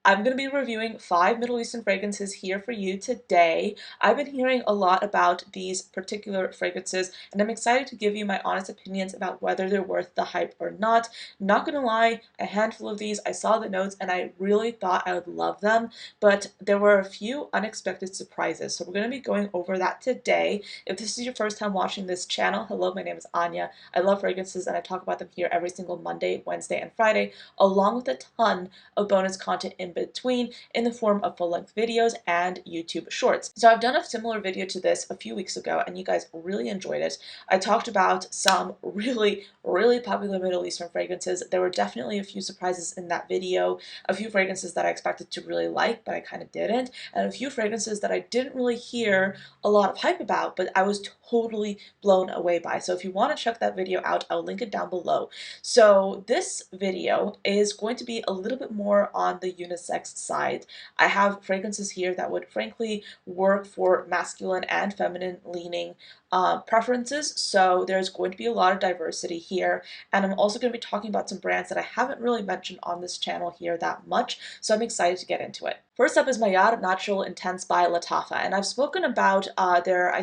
I'm going to be reviewing 5 Middle Eastern fragrances here for you today. I've been hearing a lot about these particular fragrances, and I'm excited to give you my honest opinions about whether they're worth the hype or not. Not going to lie, a handful of these, I saw the notes and I really thought I would love them, but there were a few unexpected surprises. So we're going to be going over that today. If this is your first time watching this channel, hello, my name is Anya. I love fragrances and I talk about them here every single Monday, Wednesday, and Friday, along with a ton of bonus content in between in the form of full-length videos and YouTube shorts. So I've done a similar video to this a few weeks ago and you guys really enjoyed it. I talked about some really popular Middle Eastern fragrances. There were definitely a few surprises in that video, a few fragrances that I expected to really like but I kind of didn't, and a few fragrances that I didn't really hear a lot of hype about but I was totally blown away by. So if you want to check that video out, I'll link it down below. So this video is going to be a little bit more on the unisex side. I have fragrances here that would frankly work for masculine and feminine leaning preferences, so there's going to be a lot of diversity here, and I'm also going to be talking about some brands that I haven't really mentioned on this channel here that much, so I'm excited to get into it. First up is Mayar Natural Intense by Lattafa, and I've spoken about their,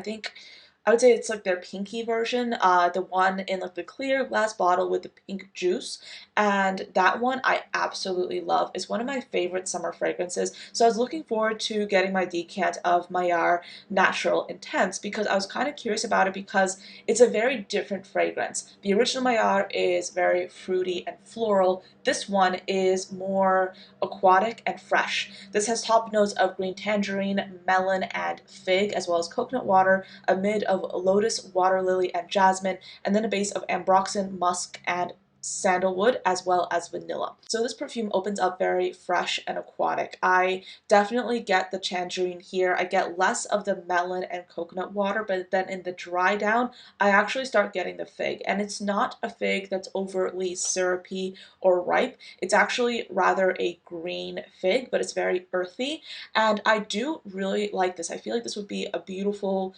I would say it's like their pinky version, the one in like the clear glass bottle with the pink juice, and that one I absolutely love. It's one of my favorite summer fragrances, so I was looking forward to getting my decant of Mayar Natural Intense because I was kind of curious about it because it's a very different fragrance. The original Mayar is very fruity and floral. This one is more aquatic and fresh. This has top notes of green tangerine, melon, and fig, as well as coconut water, a mid of lotus, water lily, and jasmine, and then a base of ambroxan, musk, and sandalwood, as well as vanilla. So this perfume opens up very fresh and aquatic. I definitely get the tangerine here. I get less of the melon and coconut water, but then in the dry down, I actually start getting the fig. And it's not a fig that's overtly syrupy or ripe. It's actually rather a green fig, but it's very earthy. And I do really like this. I feel like this would be a beautiful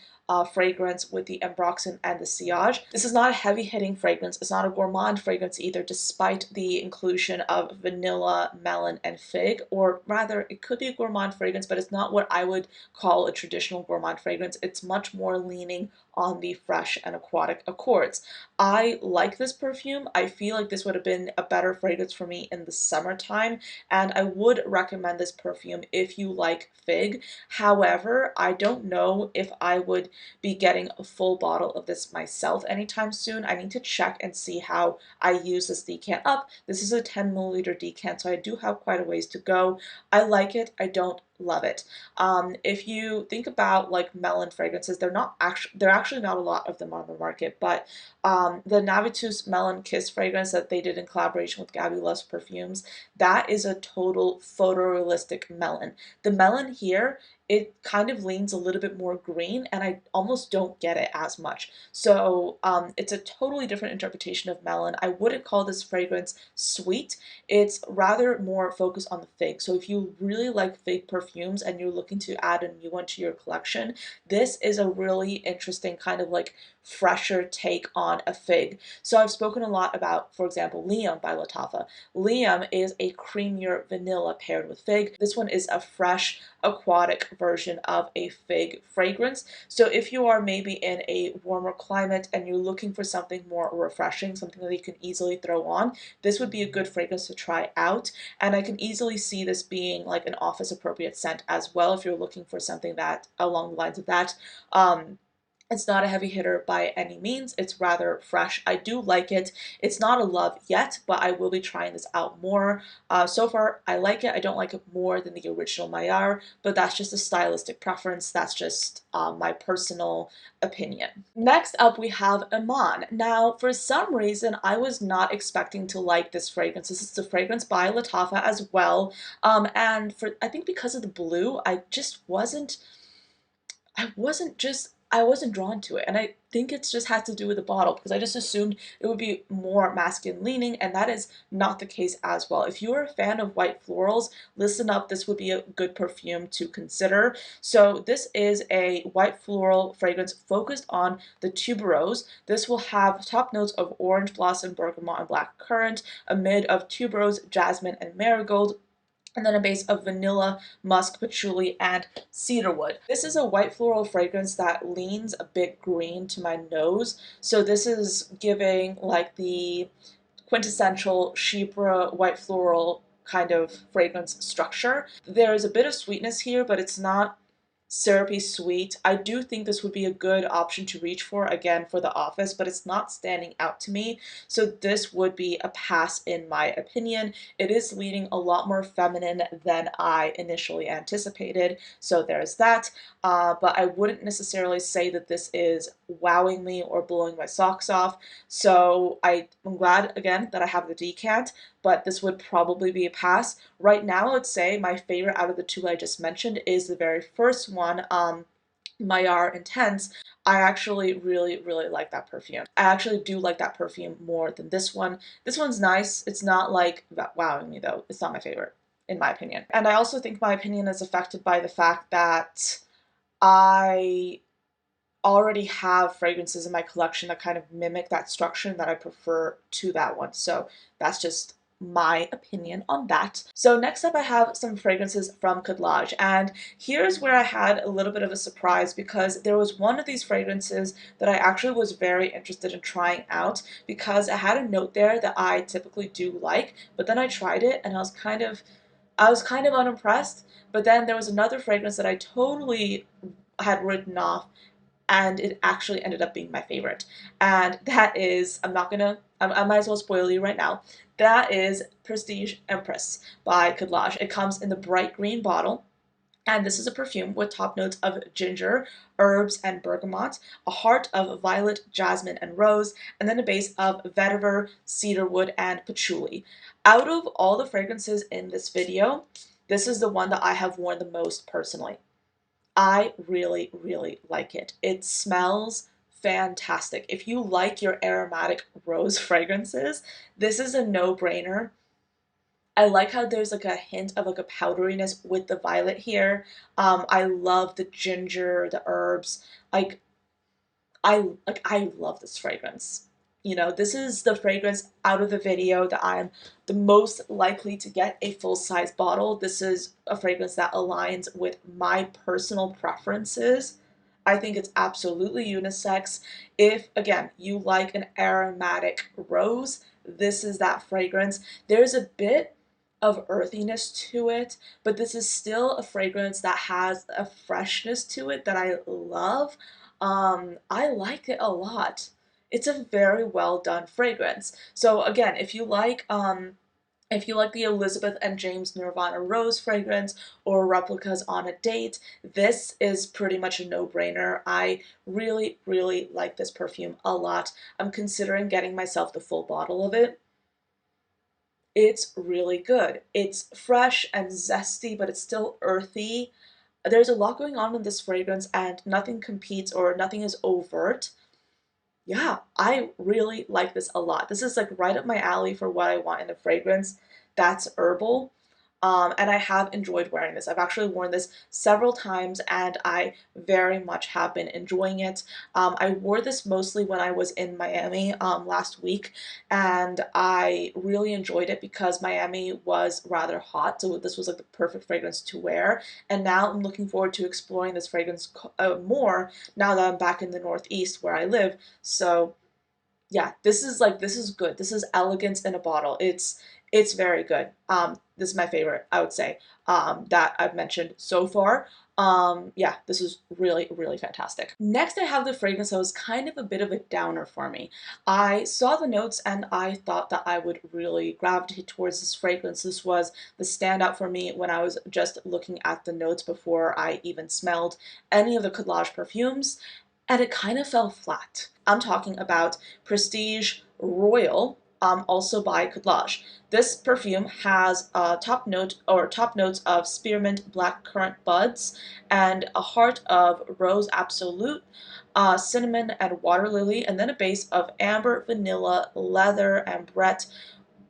fragrance with the ambroxan and the sillage. This is not a heavy-hitting fragrance. It's not a gourmand fragrance either, despite the inclusion of vanilla, melon, and fig, or rather, it could be a gourmand fragrance, but it's not what I would call a traditional gourmand fragrance. It's much more leaning on the fresh and aquatic accords. I like this perfume. I feel like this would have been a better fragrance for me in the summertime, and I would recommend this perfume if you like fig. However, I don't know if I would be getting a full bottle of this myself anytime soon. I need to check and see how I use this decant up. This is a 10 milliliter decant, so I do have quite a ways to go. I like it. I don't love it. If you think about like melon fragrances, there are actually not a lot of them on the market, but the Navitus Melon Kiss fragrance that they did in collaboration with Gabby Loves Perfumes, that is a total photorealistic melon. The melon here, it kind of leans a little bit more green and I almost don't get it as much. So it's a totally different interpretation of melon. I wouldn't call this fragrance sweet. It's rather more focused on the fig. So if you really like fig perfumes and you're looking to add a new one to your collection, this is a really interesting kind of like fresher take on a fig. So I've spoken a lot about, for example, Liam by Lattafa. Liam is a creamier vanilla paired with fig. This one is a fresh, aquatic version of a fig fragrance. So if you are maybe in a warmer climate and you're looking for something more refreshing, something that you can easily throw on, this would be a good fragrance to try out. And I can easily see this being like an office appropriate scent as well if you're looking for something that along the lines of that. It's not a heavy hitter by any means. It's rather fresh. I do like it. It's not a love yet, but I will be trying this out more. So far, I like it. I don't like it more than the original Mayar, but that's just a stylistic preference. That's just my personal opinion. Next up, we have Emaan. Now, for some reason, I was not expecting to like this fragrance. This is a fragrance by Lattafa as well. And I think because of the blue, I wasn't drawn to it. And I think it's just had to do with the bottle because I just assumed it would be more masculine leaning, and that is not the case as well. If you're a fan of white florals, listen up, this would be a good perfume to consider. So this is a white floral fragrance focused on the tuberose. This will have top notes of orange blossom, bergamot, and black currant, a mid of tuberose, jasmine, and marigold, and then a base of vanilla, musk, patchouli, and cedarwood. This is a white floral fragrance that leans a bit green to my nose, so this is giving like the quintessential Chypre white floral kind of fragrance structure. There is a bit of sweetness here, but it's not syrupy sweet. I do think this would be a good option to reach for, again, for the office, but it's not standing out to me. So this would be a pass in my opinion. It is leaning a lot more feminine than I initially anticipated, so there's that. But I wouldn't necessarily say that this is wowing me or blowing my socks off. So I'm glad, again, that I have the decant, but this would probably be a pass. Right now, I would say my favorite out of the two I just mentioned is the very first one, Mayar Intense. I actually really, really like that perfume. I actually do like that perfume more than this one. This one's nice. It's not like wowing me though. It's not my favorite, in my opinion. And I also think my opinion is affected by the fact that I already have fragrances in my collection that kind of mimic that structure and that I prefer to that one. So that's just my opinion on that. So next up I have some fragrances from Cadlage, and here's where I had a little bit of a surprise because there was one of these fragrances that I actually was very interested in trying out because it had a note there that I typically do like, but then I tried it and I was kind of unimpressed. But then there was another fragrance that I totally had written off and it actually ended up being my favorite. And that is, I might as well spoil you right now. That is Prestige Empress by Cadlage. It comes in the bright green bottle. And this is a perfume with top notes of ginger, herbs, and bergamot, a heart of violet, jasmine, and rose, and then a base of vetiver, cedarwood, and patchouli. Out of all the fragrances in this video, this is the one that I have worn the most personally. I really, really like it. It smells fantastic. If you like your aromatic rose fragrances, this is a no-brainer. I like how there's like a hint of like a powderiness with the violet here. I love the ginger, the herbs. Like I love this fragrance. You know, this is the fragrance out of the video that I'm the most likely to get a full-size bottle. This is a fragrance that aligns with my personal preferences. I think it's absolutely unisex. If, again, you like an aromatic rose, this is that fragrance. There's a bit of earthiness to it, but this is still a fragrance that has a freshness to it that I love. I like it a lot. It's a very well done fragrance. So again, if you like the Elizabeth and James Nirvana Rose fragrance or replicas on a date, this is pretty much a no-brainer. I really, really like this perfume a lot. I'm considering getting myself the full bottle of it. It's really good. It's fresh and zesty, but it's still earthy. There's a lot going on in this fragrance and nothing competes or nothing is overt. Yeah, I really like this a lot. This is like right up my alley for what I want in a fragrance that's herbal. And I have enjoyed wearing this. I've actually worn this several times and I very much have been enjoying it. I wore this mostly when I was in Miami last week and I really enjoyed it because Miami was rather hot, so this was like the perfect fragrance to wear. And now I'm looking forward to exploring this fragrance more now that I'm back in the Northeast where I live. So yeah, this is good. This is elegance in a bottle. It's very good. This is my favorite, I would say, that I've mentioned so far. Yeah, this is really, really fantastic. Next, I have the fragrance that was kind of a bit of a downer for me. I saw the notes and I thought that I would really gravitate towards this fragrance. This was the standout for me when I was just looking at the notes before I even smelled any of the Cadlage perfumes, and it kind of fell flat. I'm talking about Prestige Royal, also by Cadlage. This perfume has a top notes of spearmint blackcurrant buds and a heart of rose absolute, cinnamon and water lily, and then a base of amber, vanilla, leather, ambrette,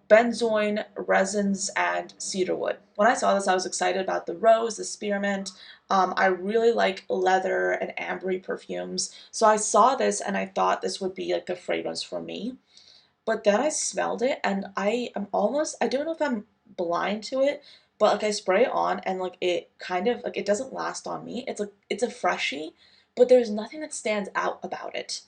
benzoin, resins, and cedarwood. When I saw this, I was excited about the rose, the spearmint. I really like leather and ambery perfumes. So I saw this and I thought this would be like the fragrance for me. But then I smelled it and I don't know if I'm blind to it, but like I spray it on and like it kind of like it doesn't last on me. It's like it's a freshie, but there's nothing that stands out about it.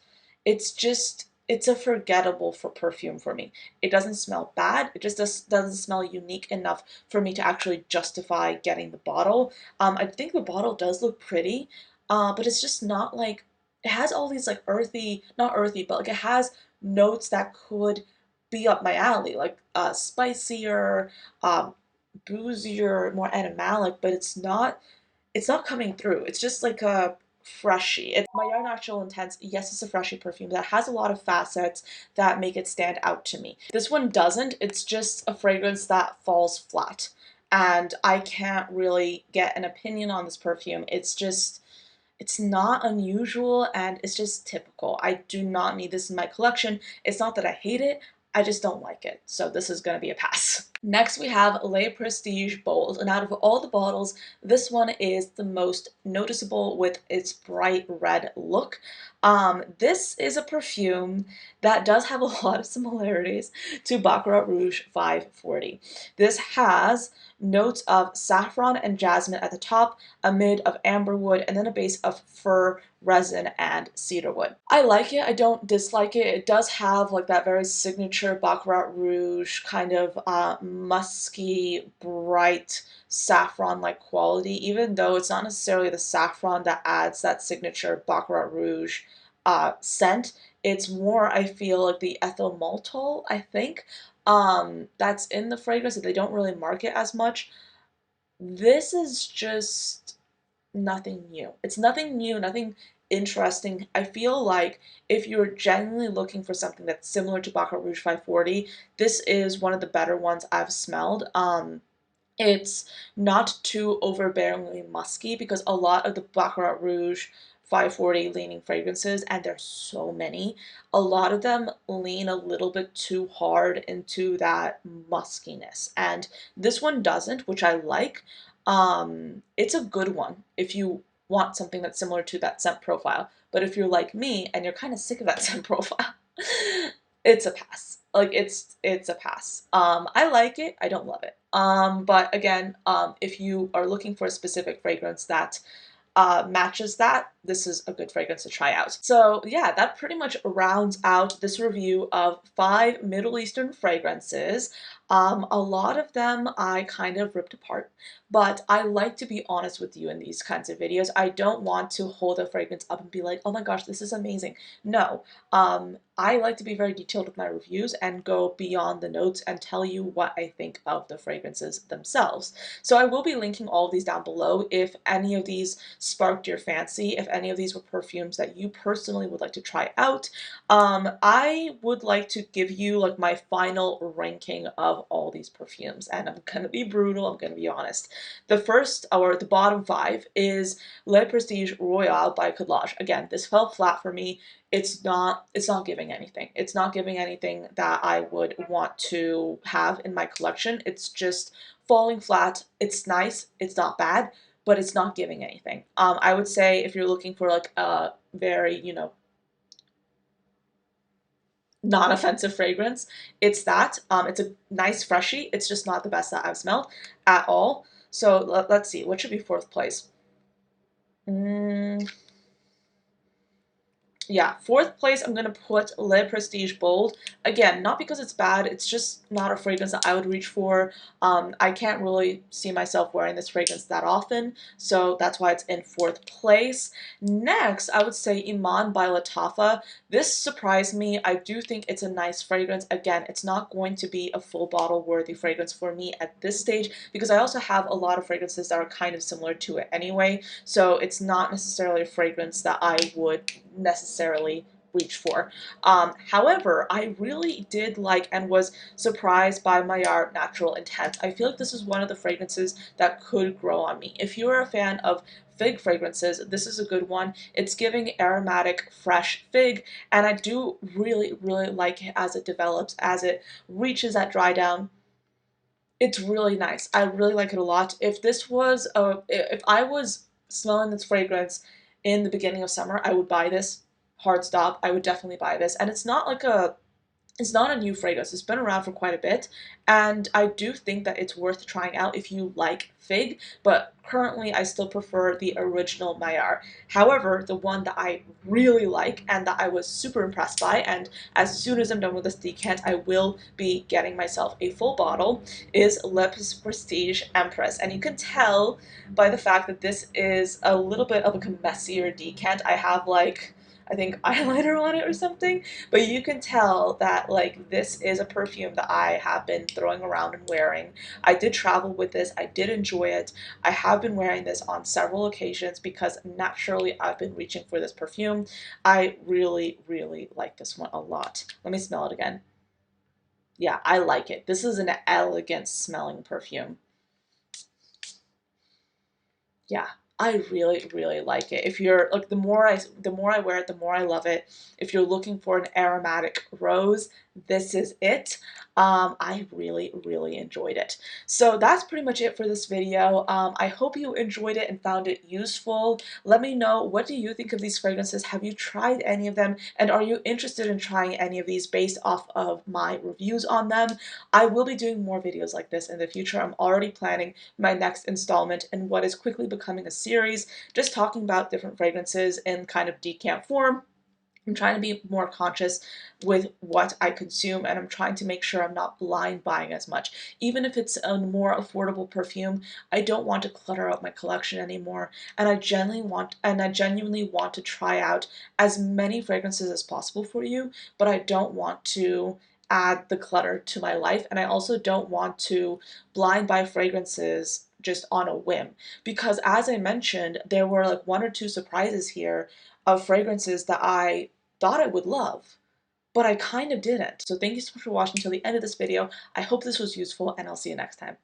It's a forgettable for perfume for me. It doesn't smell bad. It just doesn't smell unique enough for me to actually justify getting the bottle. I think the bottle does look pretty, but it's just not like it has all these like earthy, not earthy, but like it has notes that could be up my alley, like spicier, um, boozier, more animalic, but it's not coming through. It's just like a freshie. It's Mayar Natural Intense. Yes, it's a freshie perfume that has a lot of facets that make it stand out to me. This one doesn't. It's just a fragrance that falls flat. And I can't really get an opinion on this perfume. It's not unusual and it's just typical. I do not need this in my collection. It's not that I hate it, I just don't like it. So this is going to be a pass. Next we have Le Prestige Bold, and out of all the bottles, this one is the most noticeable with its bright red look. This is a perfume that does have a lot of similarities to Baccarat Rouge 540. This has notes of saffron and jasmine at the top, a mid of amberwood, and then a base of fir, resin, and cedarwood. I like it. I don't dislike it. It does have like that very signature Baccarat Rouge kind of musky, bright saffron-like quality, even though it's not necessarily the saffron that adds that signature Baccarat Rouge scent. It's more, I feel, like the ethyl maltol, I think, that's in the fragrance that they don't really market as much. This is just nothing new. It's nothing new, nothing interesting. I feel like if you're genuinely looking for something that's similar to Baccarat Rouge 540, this is one of the better ones I've smelled. It's not too overbearingly musky because a lot of the Baccarat Rouge 540 leaning fragrances, and there's so many, a lot of them lean a little bit too hard into that muskiness. And this one doesn't, which I like. It's a good one if you want something that's similar to that scent profile. But if you're like me and you're kind of sick of that scent profile, it's a pass. Like it's a pass. I like it. I don't love it. But again, if you are looking for a specific fragrance that matches that, this is a good fragrance to try out. So yeah, that pretty much rounds out this review of 5 Middle Eastern fragrances. A lot of them I kind of ripped apart, but I like to be honest with you in these kinds of videos. I don't want to hold a fragrance up and be like, oh my gosh, this is amazing. No, I like to be very detailed with my reviews and go beyond the notes and tell you what I think of the fragrances themselves. So I will be linking all of these down below if any of these sparked your fancy, if any of these were perfumes that you personally would like to try out. I would like to give you like my final ranking of all these perfumes, and I'm gonna be brutal, I'm gonna be honest. The first, or the bottom 5, is Le Prestige Royal by Collage. Again, this fell flat for me. It's not giving anything. It's not giving anything that I would want to have in my collection. It's just falling flat. It's nice, it's not bad, but it's not giving anything. I would say if you're looking for like a very, non-offensive fragrance, it's that. It's a nice freshie. It's just not the best that I've smelled at all. So let's see, what should be 4th place? Yeah, 4th place, I'm gonna put Le Prestige Bold. Again, not because it's bad, it's just not a fragrance that I would reach for. I can't really see myself wearing this fragrance that often, so that's why it's in 4th place. Next, I would say Emaan by Lattafa. This surprised me. I do think it's a nice fragrance. Again, it's not going to be a full bottle worthy fragrance for me at this stage because I also have a lot of fragrances that are kind of similar to it anyway, so it's not necessarily a fragrance that I would necessarily reach for. However, I really did like and was surprised by Mayar Natural Intense. I feel like this is one of the fragrances that could grow on me. If you're a fan of fig fragrances, this is a good one. It's giving aromatic, fresh fig, and I do really, really like it as it develops, as it reaches that dry down. It's really nice. I really like it a lot. If I was smelling this fragrance in the beginning of summer, I would buy this. Hard stop. I would definitely buy this. And it's not like a It's not a new fragrance. It's been around for quite a bit, and I do think that it's worth trying out if you like fig, but currently I still prefer the original Mayar. However, the one that I really like and that I was super impressed by, and as soon as I'm done with this decant, I will be getting myself a full bottle, is Lep's Prestige Empress. And you can tell by the fact that this is a little bit of a messier decant. I have like, I think eyeliner on it or something, but you can tell that like this is a perfume that I have been throwing around and wearing. I did travel with this. I did enjoy it. I have been wearing this on several occasions because naturally I've been reaching for this perfume. I really, really like this one a lot. Let me smell it again. Yeah, I like it. This is an elegant smelling perfume. Yeah, I really, really like it. If you're like the more I wear it, the more I love it. If you're looking for an aromatic rose, this is it. I really, really enjoyed it. So that's pretty much it for this video. I hope you enjoyed it and found it useful. Let me know, what do you think of these fragrances? Have you tried any of them? And are you interested in trying any of these based off of my reviews on them? I will be doing more videos like this in the future. I'm already planning my next installment in what is quickly becoming a series, just talking about different fragrances in kind of decant form. I'm trying to be more conscious with what I consume, and I'm trying to make sure I'm not blind buying as much. Even if it's a more affordable perfume, I don't want to clutter out my collection anymore, and I genuinely want to try out as many fragrances as possible for you, but I don't want to add the clutter to my life, and I also don't want to blind buy fragrances just on a whim, because as I mentioned, there were like one or two surprises here of fragrances that I thought I would love, but I kind of didn't. So thank you so much for watching until the end of this video. I hope this was useful, and I'll see you next time.